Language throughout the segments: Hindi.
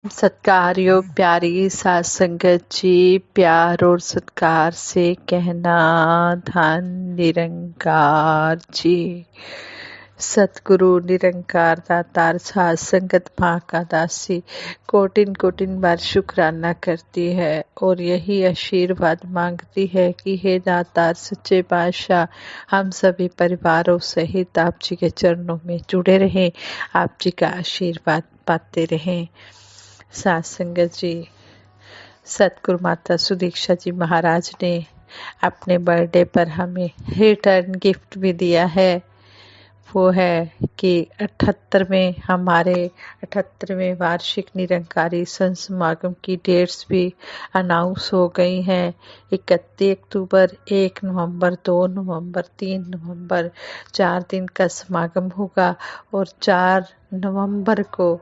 सत्कार प्यारी सात संगत जी, प्यार और सत्कार से कहना धन निरंकार जी। सतगुरु निरंकार दातार सात संगत माँ का दासी कोटिन कोटिन बार शुक्राना करती है और यही आशीर्वाद मांगती है कि हे दातार सच्चे पातशाह, हम सभी परिवारों सहित आप जी के चरणों में जुड़े रहें, आप जी का आशीर्वाद पाते रहें। सात संगत जी, सतगुरु माता सुदीक्षा जी महाराज ने अपने बर्थडे पर हमें रिटर्न गिफ्ट भी दिया है। वो है कि 78वें हमारे 78वें वार्षिक निरंकारी संत समागम की डेट्स भी अनाउंस हो गई हैं। 31 अक्टूबर, 1 नवंबर, 2 नवंबर, 3 नवंबर 4 दिन का समागम होगा और 4 नवंबर को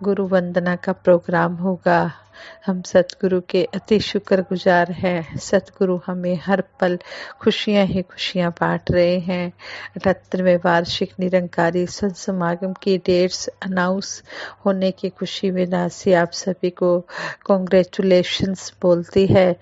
गुरु वंदना का प्रोग्राम होगा। हम सतगुरु के अति शुक्रगुजार हैं। सतगुरु हमें हर पल खुशियां ही खुशियां बांट रहे हैं। 78वें वार्षिक निरंकारी संत समागम की डेट्स अनाउंस होने की खुशी में दासी आप सभी को कॉन्ग्रेचुलेशंस बोलती है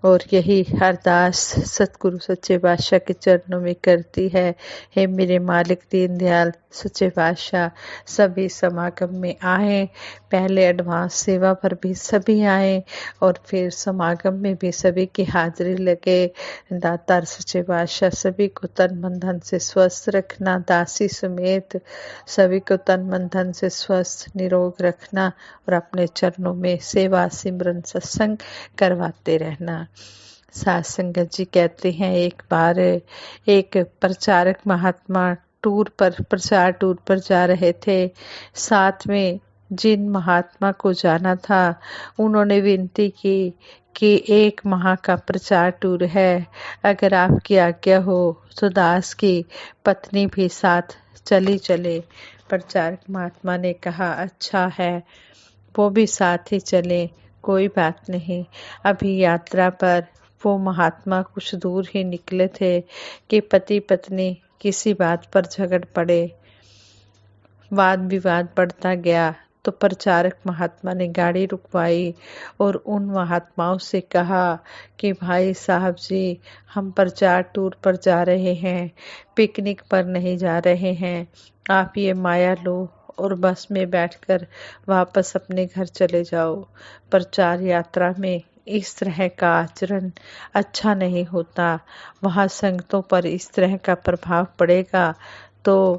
और यही अरदास सतगुरु सच्चे बादशाह के चरणों में करती है। हे मेरे मालिक दीनदयाल सच्चे बादशाह, सभी समागम में आए, पहले एडवांस सेवा पर भी सभी आए और फिर समागम में भी सभी की हाजिरी लगे। दातार सच्चे बादशाह सभी को तन मन धन से स्वस्थ रखना, दासी समेत सभी को तन मन धन से स्वस्थ निरोग रखना और अपने चरणों में सेवा सिमरन सत्संग करवाते रहना। सात संगत जी कहते हैं, एक बार एक प्रचारक महात्मा प्रचार टूर पर जा रहे थे। साथ में जिन महात्मा को जाना था उन्होंने विनती की कि 1 माह का प्रचार टूर है, अगर आपकी आज्ञा हो तो दास की पत्नी भी साथ चली चले। प्रचारक महात्मा ने कहा, अच्छा है, वो भी साथ ही चले, कोई बात नहीं। अभी यात्रा पर वो महात्मा कुछ दूर ही निकले थे कि पति पत्नी किसी बात पर झगड़ पड़े। वाद विवाद बढ़ता गया तो प्रचारक महात्मा ने गाड़ी रुकवाई और उन महात्माओं से कहा कि भाई साहब जी, हम प्रचार टूर पर जा रहे हैं, पिकनिक पर नहीं जा रहे हैं। आप ये माया लो और बस में बैठकर वापस अपने घर चले जाओ। प्रचार यात्रा में इस तरह का आचरण अच्छा नहीं होता। वहाँ संगतों पर इस तरह का प्रभाव पड़ेगा तो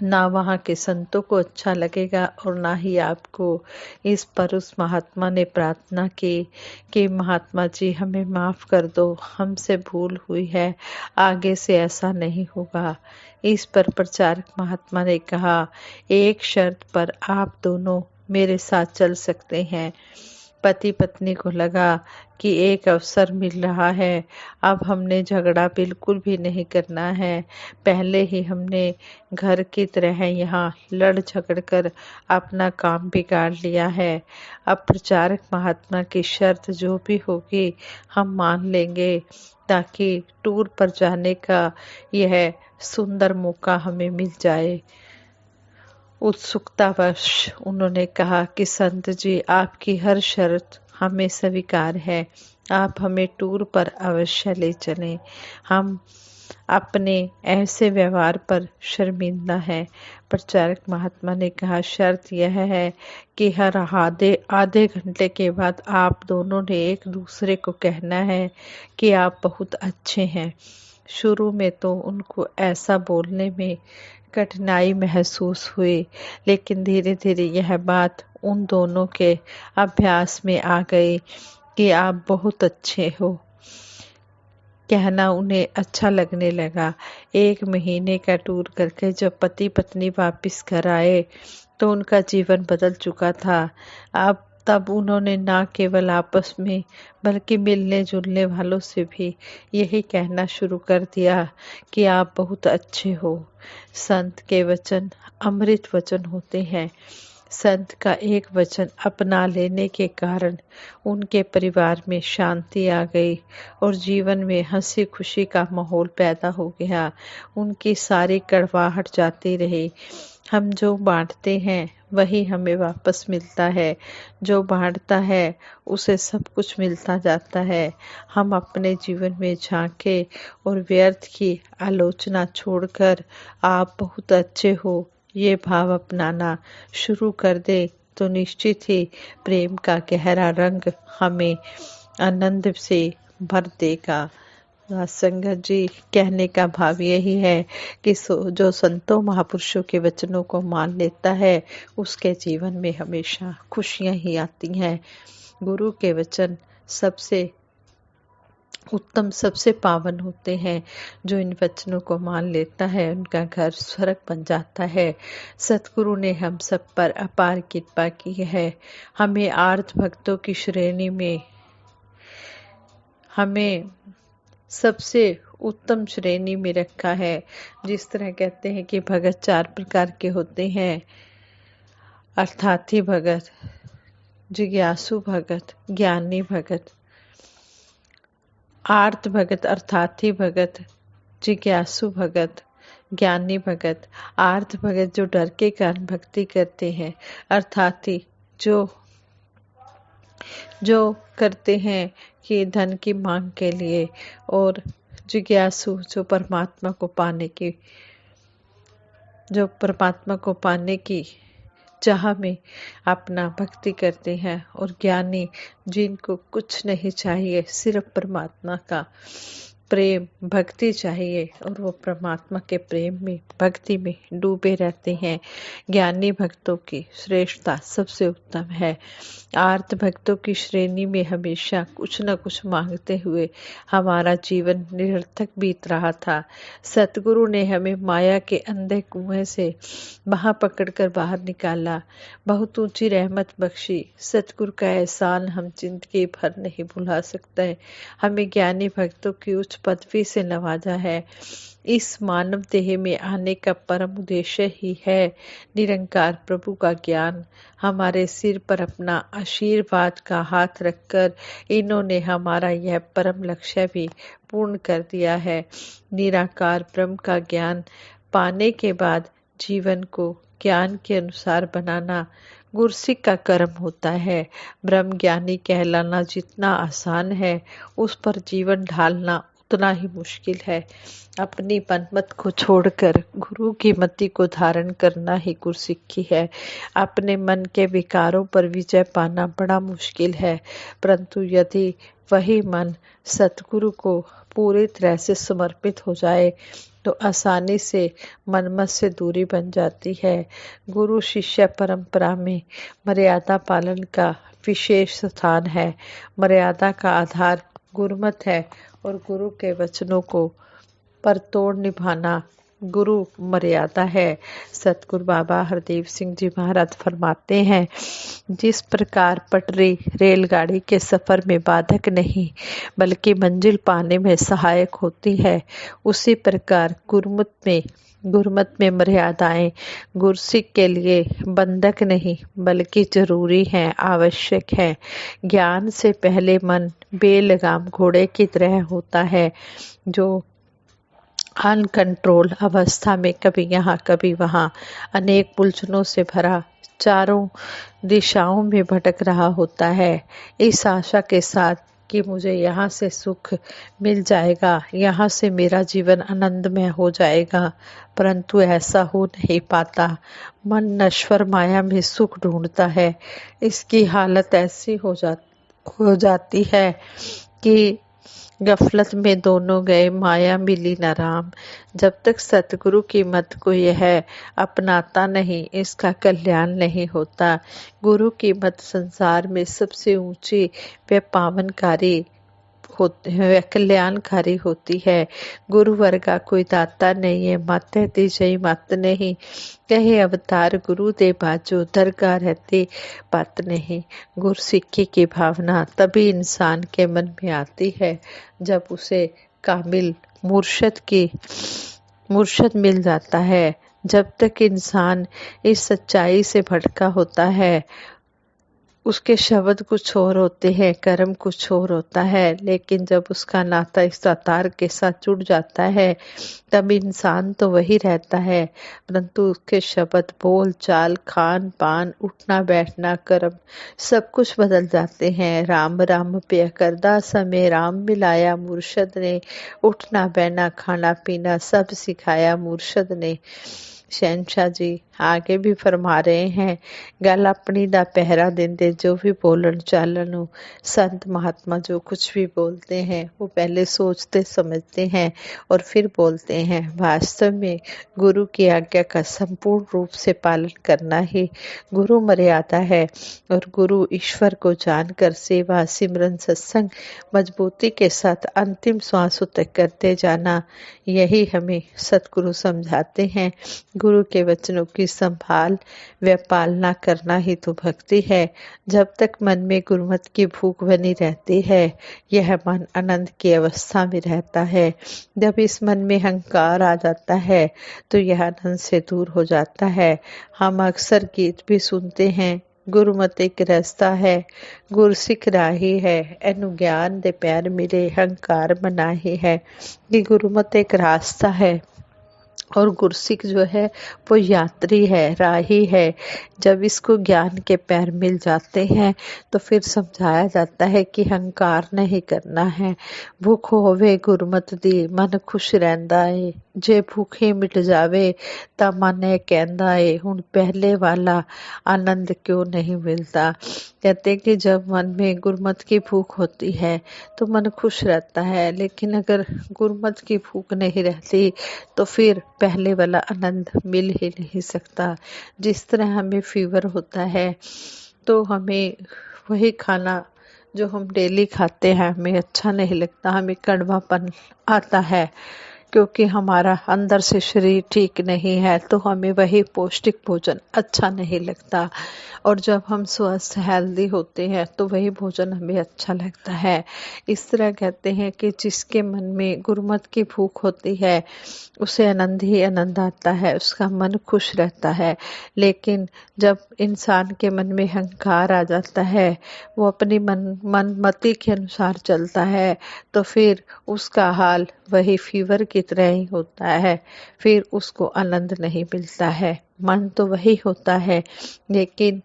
ना वहाँ के संतों को अच्छा लगेगा और ना ही आपको। इस पर उस महात्मा ने प्रार्थना की कि महात्मा जी, हमें माफ़ कर दो, हमसे भूल हुई है, आगे से ऐसा नहीं होगा। इस पर प्रचारक महात्मा ने कहा, एक शर्त पर आप दोनों मेरे साथ चल सकते हैं। पति पत्नी को लगा कि एक अवसर मिल रहा है, अब हमने झगड़ा बिल्कुल भी नहीं करना है। पहले ही हमने घर की तरह यहाँ लड़ झगड़ कर अपना काम बिगाड़ लिया है। अब प्रचारक महात्मा की शर्त जो भी होगी हम मान लेंगे, ताकि टूर पर जाने का यह सुंदर मौका हमें मिल जाए। उत्सुकतावश उन्होंने कहा कि संत जी, आपकी हर शर्त हमें स्वीकार है, आप हमें टूर पर अवश्य ले चलें। हम अपने ऐसे व्यवहार पर शर्मिंदा हैं। प्रचारक महात्मा ने कहा, शर्त यह है कि हर आधे घंटे के बाद आप दोनों ने एक दूसरे को कहना है कि आप बहुत अच्छे हैं। शुरू में तो उनको ऐसा बोलने में कठिनाई महसूस हुई, लेकिन धीरे धीरे यह बात उन दोनों के अभ्यास में आ गई कि आप बहुत अच्छे हो। कहना उन्हें अच्छा लगने लगा। 1 महीने का टूर करके जब पति पत्नी वापस घर आए तो उनका जीवन बदल चुका था। अब तब उन्होंने ना केवल आपस में बल्कि मिलने जुलने वालों से भी यही कहना शुरू कर दिया कि आप बहुत अच्छे हो। संत के वचन अमृत वचन होते हैं। संत का एक वचन अपना लेने के कारण उनके परिवार में शांति आ गई और जीवन में हंसी खुशी का माहौल पैदा हो गया। उनकी सारी कड़वाहट जाती रही। हम जो बांटते हैं वही हमें वापस मिलता है। जो बांटता है उसे सब कुछ मिलता जाता है। हम अपने जीवन में झांके और व्यर्थ की आलोचना छोड़कर आप बहुत अच्छे हो ये भाव अपनाना शुरू कर दे तो निश्चित ही प्रेम का गहरा रंग हमें आनंद से भर देगा। संगत जी, कहने का भाव यही है कि जो संतों महापुरुषों के वचनों को मान लेता है उसके जीवन में हमेशा खुशियां ही आती हैं। गुरु के वचन सबसे उत्तम, सबसे पावन होते हैं। जो इन वचनों को मान लेता है उनका घर स्वर्ग बन जाता है। सतगुरु ने हम सब पर अपार कृपा की है। हमें आर्त भक्तों की श्रेणी में हमें सबसे उत्तम श्रेणी में रखा है। जिस तरह कहते हैं कि भगत 4 प्रकार के होते हैं, अर्थार्थी भगत, जिज्ञासु भगत, ज्ञानी भगत, आर्त भगत, अर्थार्थी भगत, जिज्ञासु भगत, ज्ञानी भगत। आर्त भगत जो डर के कारण भक्ति करते हैं, अर्थार्थी जो करते हैं कि धन की मांग के लिए, और जिज्ञासु जो परमात्मा को पाने की चाह में अपना भक्ति करते हैं, और ज्ञानी जिनको कुछ नहीं चाहिए, सिर्फ परमात्मा का प्रेम भक्ति चाहिए और वो परमात्मा के प्रेम में भक्ति में डूबे रहते हैं। ज्ञानी भक्तों की श्रेष्ठता सबसे उत्तम है। आर्त भक्तों की श्रेणी में हमेशा कुछ न कुछ मांगते हुए हमारा जीवन निरर्थक बीत रहा था। सतगुरु ने हमें माया के अंधे कुएं से बाहर पकड़कर बाहर निकाला, बहुत ऊंची रहमत बख्शी। सतगुरु का एहसान हम जिंदगी भर नहीं भुला सकते। हमें ज्ञानी भक्तों की उच्च पदवी से नवाजा है। इस मानव देह में आने का परम उद्देश्य ही है निरंकार प्रभु का ज्ञान। हमारे सिर पर अपना आशीर्वाद का हाथ रखकर इन्होंने हमारा यह परम लक्ष्य भी पूर्ण कर दिया है। निराकार ब्रह्म का ज्ञान पाने के बाद जीवन को ज्ञान के अनुसार बनाना गुरसिक का कर्म होता है। ब्रह्म ज्ञानी कहलाना जितना आसान है, उस पर जीवन ढालना उतना ही मुश्किल है। अपनी मनमत को छोड़कर गुरु की मति को धारण करना ही गुरसिक्खी है। अपने मन के विकारों पर विजय पाना बड़ा मुश्किल है, परंतु यदि वही मन सतगुरु को पूरी तरह से समर्पित हो जाए तो आसानी से मनमत से दूरी बन जाती है। गुरु शिष्य परंपरा में मर्यादा पालन का विशेष स्थान है। मर्यादा का आधार गुरुमत है और गुरु के वचनों को पर तोड़ निभाना गुरु मर्यादा है। सतगुरु बाबा हरदेव सिंह जी महाराज फरमाते हैं, जिस प्रकार पटरी रेलगाड़ी के सफर में बाधक नहीं बल्कि मंजिल पाने में सहायक होती है, उसी प्रकार गुरमत में मर्यादाएं गुरसिक के लिए बंधक नहीं बल्कि जरूरी हैं, आवश्यक है। ज्ञान से पहले मन बेलगाम घोड़े की तरह होता है, जो अनकंट्रोल अवस्था में कभी यहाँ कभी वहाँ अनेक उलझनों से भरा चारों दिशाओं में भटक रहा होता है। इस आशा के साथ कि मुझे यहाँ से सुख मिल जाएगा, यहाँ से मेरा जीवन आनंदमय हो जाएगा, परंतु ऐसा हो नहीं पाता। मन नश्वर माया में सुख ढूंढता है। इसकी हालत ऐसी हो जाती है कि गफलत में दोनों गए, माया मिली न राम। जब तक सतगुरु की मत को यह अपनाता नहीं, इसका कल्याण नहीं होता। गुरु की मत संसार में सबसे ऊंची व पावनकारी वह कल्याणकारी होती है। गुरु वर्गा कोई दाता नहीं है, मत दी जई मत नहीं। कहे अवतार गुरु दे बाजो, दरगाह रहते बात नहीं। गुरु सिक्खी की भावना तभी इंसान के मन में आती है जब उसे कामिल मुर्शद मिल जाता है। जब तक इंसान इस सच्चाई से भटका होता है, उसके शब्द कुछ और होते हैं, कर्म कुछ और होता है, लेकिन जब उसका नाता इस दातार के साथ जुड़ जाता है तब इंसान तो वही रहता है, परंतु उसके शब्द, बोल चाल, खान पान, उठना बैठना, कर्म सब कुछ बदल जाते हैं। राम राम पे करदा समय राम मिलाया मुर्शद ने, उठना बैठना खाना पीना सब सिखाया मुर्शद ने। शहनशाह जी आगे भी फरमा रहे हैं, गल अपनी दा पहरा देंदे, जो भी बोलन चालन हो, संत महात्मा जो कुछ भी बोलते हैं वो पहले सोचते समझते हैं और फिर बोलते हैं। वास्तव में गुरु की आज्ञा का संपूर्ण रूप से पालन करना ही गुरु मर्यादा है और गुरु ईश्वर को जानकर सेवा सिमरन सत्संग मजबूती के साथ अंतिम श्वास तक करते जाना, यही हमें सतगुरु समझाते हैं। गुरु के वचनों की संभाल व पालना करना ही तो भक्ति है। जब तक मन में गुरुमत की भूख बनी रहती है, यह मन आनंद की अवस्था में रहता है। जब इस मन में अहंकार आ जाता है तो यह आनंद से दूर हो जाता है। हम अक्सर गीत भी सुनते हैं, गुरुमत एक रास्ता है, गुरसिख राही है, एनु ज्ञान दे प्यार मिले, अहंकार मनाही है। कि गुरुमत एक रास्ता है और गुरसिख जो है वो यात्री है, राही है। जब इसको ज्ञान के पैर मिल जाते हैं तो फिर समझाया जाता है कि अहंकार नहीं करना है। भूख होवे गुरमत दी, मन खुश रहंदा है, जे भूखे मिट जावे ता मन कहंदा है, हुण पहले वाला आनंद क्यों नहीं मिलता। कहते हैं कि जब मन में गुरमत की भूख होती है तो मन खुश रहता है, लेकिन अगर गुरमत की भूख नहीं रहती तो फिर पहले वाला आनंद मिल ही नहीं सकता। जिस तरह हमें फीवर होता है तो हमें वही खाना जो हम डेली खाते हैं हमें अच्छा नहीं लगता, हमें कड़वापन आता है क्योंकि हमारा अंदर से शरीर ठीक नहीं है, तो हमें वही पौष्टिक भोजन अच्छा नहीं लगता। और जब हम स्वस्थ हेल्दी होते हैं तो वही भोजन हमें अच्छा लगता है। इस तरह कहते हैं कि जिसके मन में गुरमत की भूख होती है उसे आनंद ही आनंद आता है, उसका मन खुश रहता है। लेकिन जब इंसान के मन में अहंकार आ जाता है, वो अपनी मनमति के अनुसार चलता है, तो फिर उसका हाल वही फीवर की तरह ही होता है। फिर उसको आनंद नहीं मिलता है। मन तो वही होता है, लेकिन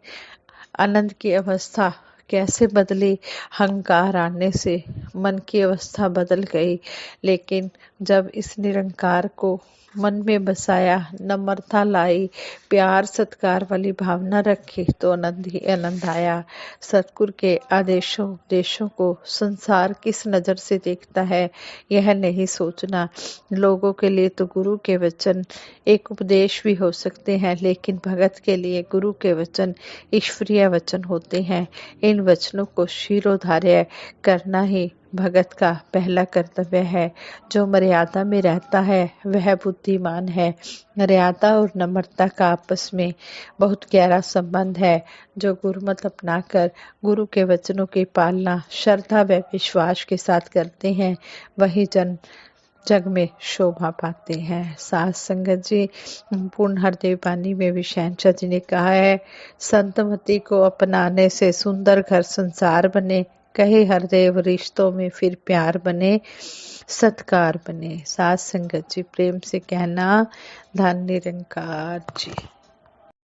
आनंद की अवस्था कैसे बदली। अहंकार आने से मन की अवस्था बदल गई, लेकिन जब इस निरंकार को मन में बसाया, नम्रता लाई, प्यार सत्कार वाली भावना रखी तो आनंद ही आनंद आया। सतगुरु के आदेशों उपदेशों को संसार किस नज़र से देखता है यह नहीं सोचना। लोगों के लिए तो गुरु के वचन एक उपदेश भी हो सकते हैं, लेकिन भगत के लिए गुरु के वचन ईश्वरीय वचन होते हैं। इन वचनों को शिरोधार्य करना ही भगत का पहला कर्तव्य है। जो मर्यादा में रहता है वह बुद्धिमान है। मर्यादा और नम्रता का आपस में बहुत गहरा संबंध है। जो गुरुमत अपनाकर गुरु के वचनों की पालना श्रद्धा व विश्वास के साथ करते हैं, वही जग में शोभा पाते हैं। साथ संगत जी, पूर्ण हृदय वाणी में भी शहनशाह जी ने कहा है, संतमति को अपनाने से सुंदर घर संसार बने, कहे हरदेव रिश्तों में फिर प्यार बने, सत्कार बने। साथ संगत जी प्रेम से कहना, धन निरंकार जी।